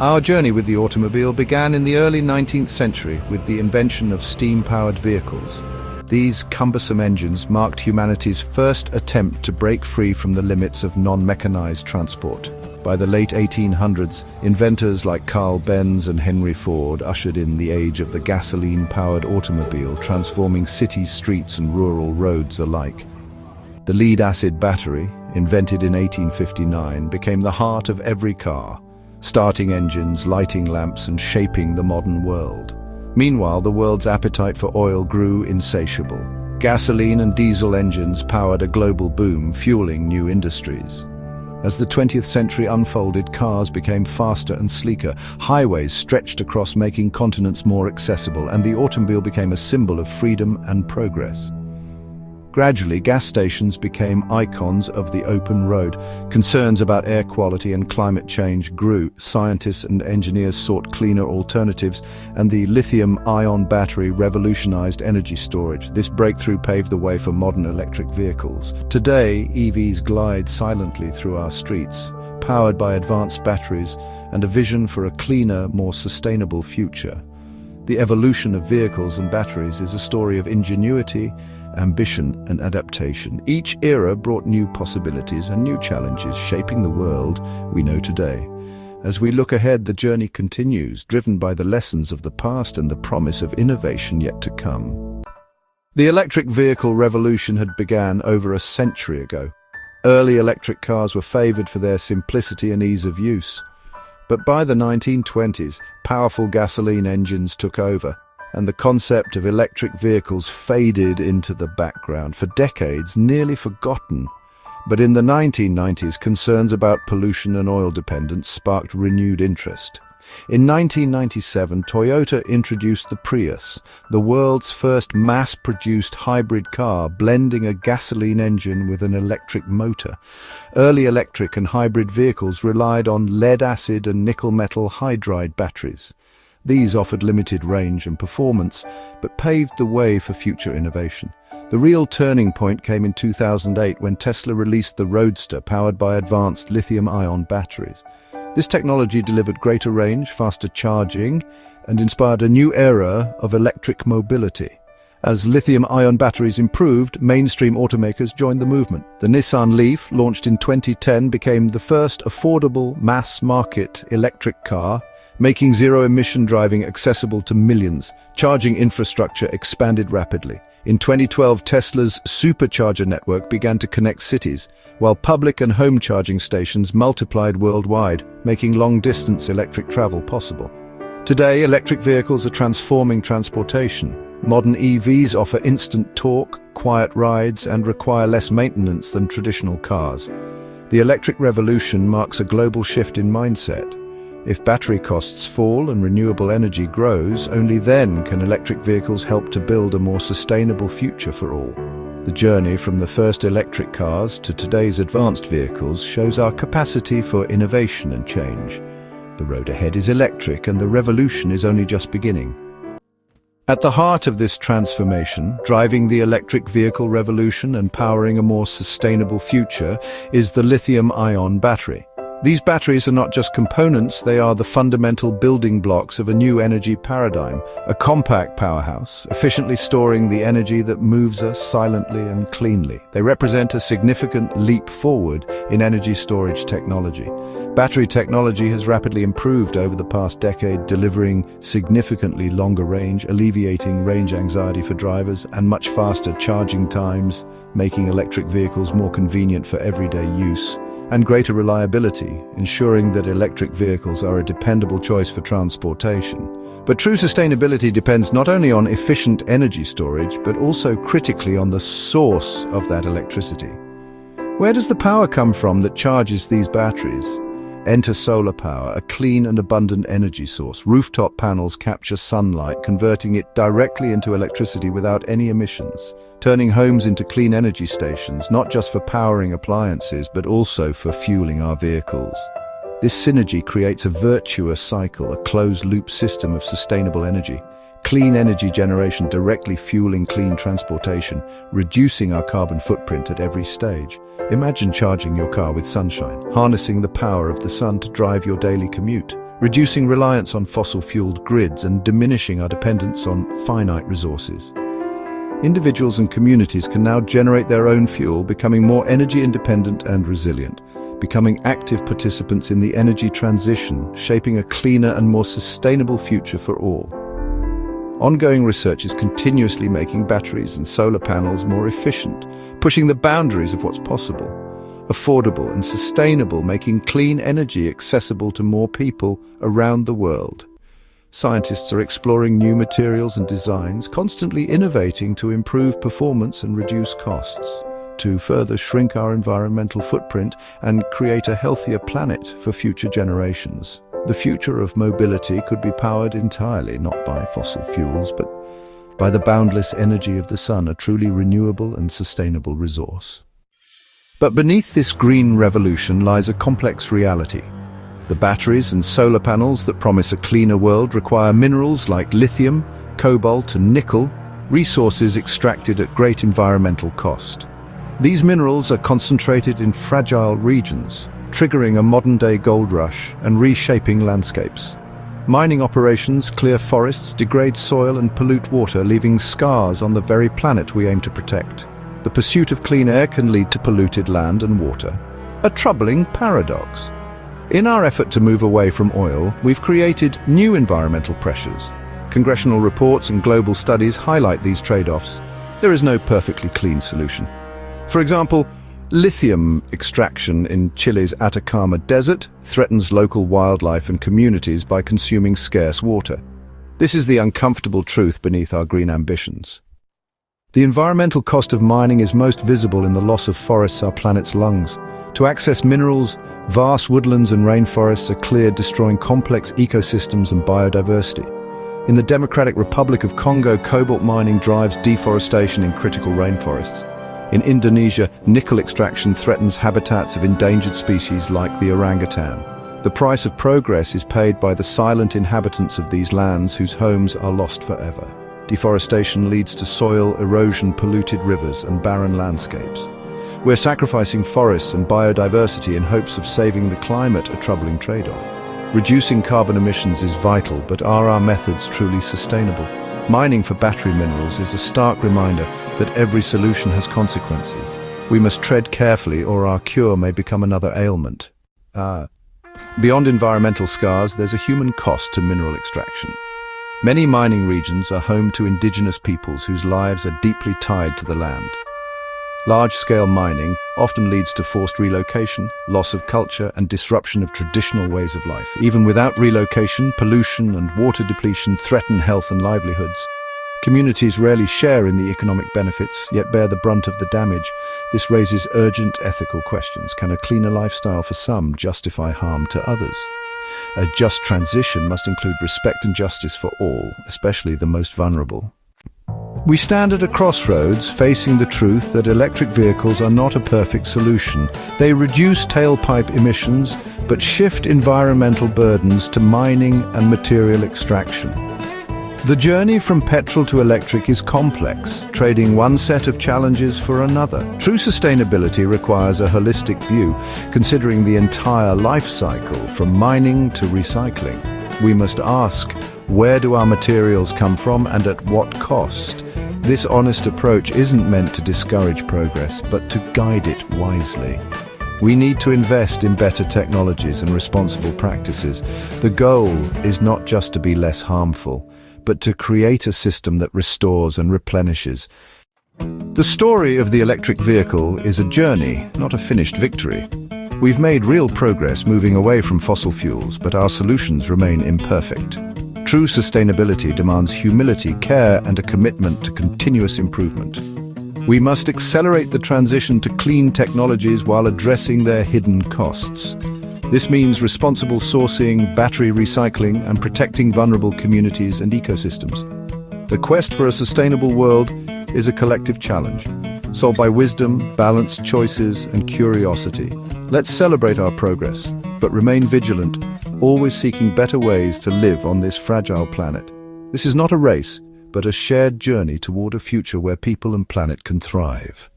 Our journey with the automobile began in the early 19th century with the invention of steam-powered vehicles. These cumbersome engines marked humanity's first attempt to break free from the limits of non-mechanized transport. By the late 1800s, inventors like Carl Benz and Henry Ford ushered in the age of the gasoline-powered automobile, transforming cities, streets, and rural roads alike. The lead-acid battery, invented in 1859, became the heart of every car, starting engines, lighting lamps, and shaping the modern world. Meanwhile, the world's appetite for oil grew insatiable. Gasoline and diesel engines powered a global boom, fueling new industries. As the 20th century unfolded, cars became faster and sleeker. Highways stretched across, making continents more accessible, and the automobile became a symbol of freedom and progress. Gradually, gas stations became icons of the open road. Concerns about air quality and climate change grew. Scientists and engineers sought cleaner alternatives, and the lithium-ion battery revolutionized energy storage. This breakthrough paved the way for modern electric vehicles. Today, EVs glide silently through our streets, powered by advanced batteries and a vision for a cleaner, more sustainable future. The evolution of vehicles and batteries is a story of ingenuity, ambition, and adaptation. Each era brought new possibilities and new challenges, shaping the world we know today. As we look ahead, the journey continues, driven by the lessons of the past and the promise of innovation yet to come. The electric vehicle revolution had begun over a century ago. Early electric cars were favored for their simplicity and ease of use. But by the 1920s, powerful gasoline engines took over, and the concept of electric vehicles faded into the background, for decades nearly forgotten. But in the 1990s, concerns about pollution and oil dependence sparked renewed interest. In 1997, Toyota introduced the Prius, the world's first mass-produced hybrid car, blending a gasoline engine with an electric motor. Early electric and hybrid vehicles relied on lead-acid and nickel-metal hydride batteries. These offered limited range and performance, but paved the way for future innovation. The real turning point came in 2008 when Tesla released the Roadster, powered by advanced lithium-ion batteries. This technology delivered greater range, faster charging, and inspired a new era of electric mobility. As lithium-ion batteries improved, mainstream automakers joined the movement. The Nissan Leaf, launched in 2010, became the first affordable, mass-market electric car, making zero-emission driving accessible to millions. Charging infrastructure expanded rapidly. In 2012, Tesla's supercharger network began to connect cities, while public and home charging stations multiplied worldwide, making long-distance electric travel possible. Today, electric vehicles are transforming transportation. Modern EVs offer instant torque, quiet rides, and require less maintenance than traditional cars. The electric revolution marks a global shift in mindset. If battery costs fall and renewable energy grows, only then can electric vehicles help to build a more sustainable future for all. The journey from the first electric cars to today's advanced vehicles shows our capacity for innovation and change. The road ahead is electric, and the revolution is only just beginning. At the heart of this transformation, driving the electric vehicle revolution and powering a more sustainable future, is the lithium-ion battery. These batteries are not just components, they are the fundamental building blocks of a new energy paradigm, a compact powerhouse, efficiently storing the energy that moves us silently and cleanly. They represent a significant leap forward in energy storage technology. Battery technology has rapidly improved over the past decade, delivering significantly longer range, alleviating range anxiety for drivers, and much faster charging times, making electric vehicles more convenient for everyday use, and greater reliability, ensuring that electric vehicles are a dependable choice for transportation. But true sustainability depends not only on efficient energy storage, but also critically on the source of that electricity. Where does the power come from that charges these batteries? Enter solar power, a clean and abundant energy source. Rooftop panels capture sunlight, converting it directly into electricity without any emissions, turning homes into clean energy stations, not just for powering appliances, but also for fueling our vehicles. This synergy creates a virtuous cycle, a closed-loop system of sustainable energy. Clean energy generation directly fueling clean transportation, reducing our carbon footprint at every stage. Imagine charging your car with sunshine, harnessing the power of the sun to drive your daily commute, reducing reliance on fossil-fueled grids and diminishing our dependence on finite resources. Individuals and communities can now generate their own fuel, becoming more energy independent and resilient, becoming active participants in the energy transition, shaping a cleaner and more sustainable future for all. Ongoing research is continuously making batteries and solar panels more efficient, pushing the boundaries of what's possible. Affordable and sustainable, making clean energy accessible to more people around the world. Scientists are exploring new materials and designs, constantly innovating to improve performance and reduce costs, to further shrink our environmental footprint and create a healthier planet for future generations. The future of mobility could be powered entirely not by fossil fuels, but by the boundless energy of the sun, a truly renewable and sustainable resource. But beneath this green revolution lies a complex reality. The batteries and solar panels that promise a cleaner world require minerals like lithium, cobalt and nickel, resources extracted at great environmental cost. These minerals are concentrated in fragile regions, triggering a modern-day gold rush and reshaping landscapes. Mining operations clear forests, degrade soil and pollute water, leaving scars on the very planet we aim to protect. The pursuit of clean air can lead to polluted land and water. A troubling paradox. In our effort to move away from oil, we've created new environmental pressures. Congressional reports and global studies highlight these trade-offs. There is no perfectly clean solution. For example, lithium extraction in Chile's Atacama Desert threatens local wildlife and communities by consuming scarce water. This is the uncomfortable truth beneath our green ambitions. The environmental cost of mining is most visible in the loss of forests, our planet's lungs. To access minerals, vast woodlands and rainforests are cleared, destroying complex ecosystems and biodiversity. In the Democratic Republic of Congo, cobalt mining drives deforestation in critical rainforests. In Indonesia, nickel extraction threatens habitats of endangered species like the orangutan. The price of progress is paid by the silent inhabitants of these lands whose homes are lost forever. Deforestation leads to soil erosion, polluted rivers, and barren landscapes. We're sacrificing forests and biodiversity in hopes of saving the climate, a troubling trade-off. Reducing carbon emissions is vital, but are our methods truly sustainable? Mining for battery minerals is a stark reminder that every solution has consequences. We must tread carefully or our cure may become another ailment. Beyond environmental scars, there's a human cost to mineral extraction. Many mining regions are home to indigenous peoples whose lives are deeply tied to the land. Large-scale mining often leads to forced relocation, loss of culture, and disruption of traditional ways of life. Even without relocation, pollution and water depletion threaten health and livelihoods. Communities rarely share in the economic benefits, yet bear the brunt of the damage. This raises urgent ethical questions. Can a cleaner lifestyle for some justify harm to others? A just transition must include respect and justice for all, especially the most vulnerable. We stand at a crossroads, facing the truth that electric vehicles are not a perfect solution. They reduce tailpipe emissions, but shift environmental burdens to mining and material extraction. The journey from petrol to electric is complex, trading one set of challenges for another. True sustainability requires a holistic view, considering the entire life cycle, from mining to recycling. We must ask, where do our materials come from and at what cost? This honest approach isn't meant to discourage progress, but to guide it wisely. We need to invest in better technologies and responsible practices. The goal is not just to be less harmful, but to create a system that restores and replenishes. The story of the electric vehicle is a journey, not a finished victory. We've made real progress moving away from fossil fuels, but our solutions remain imperfect. True sustainability demands humility, care, and a commitment to continuous improvement. We must accelerate the transition to clean technologies while addressing their hidden costs. This means responsible sourcing, battery recycling, and protecting vulnerable communities and ecosystems. The quest for a sustainable world is a collective challenge, solved by wisdom, balanced choices, and curiosity. Let's celebrate our progress, but remain vigilant, always seeking better ways to live on this fragile planet. This is not a race, but a shared journey toward a future where people and planet can thrive.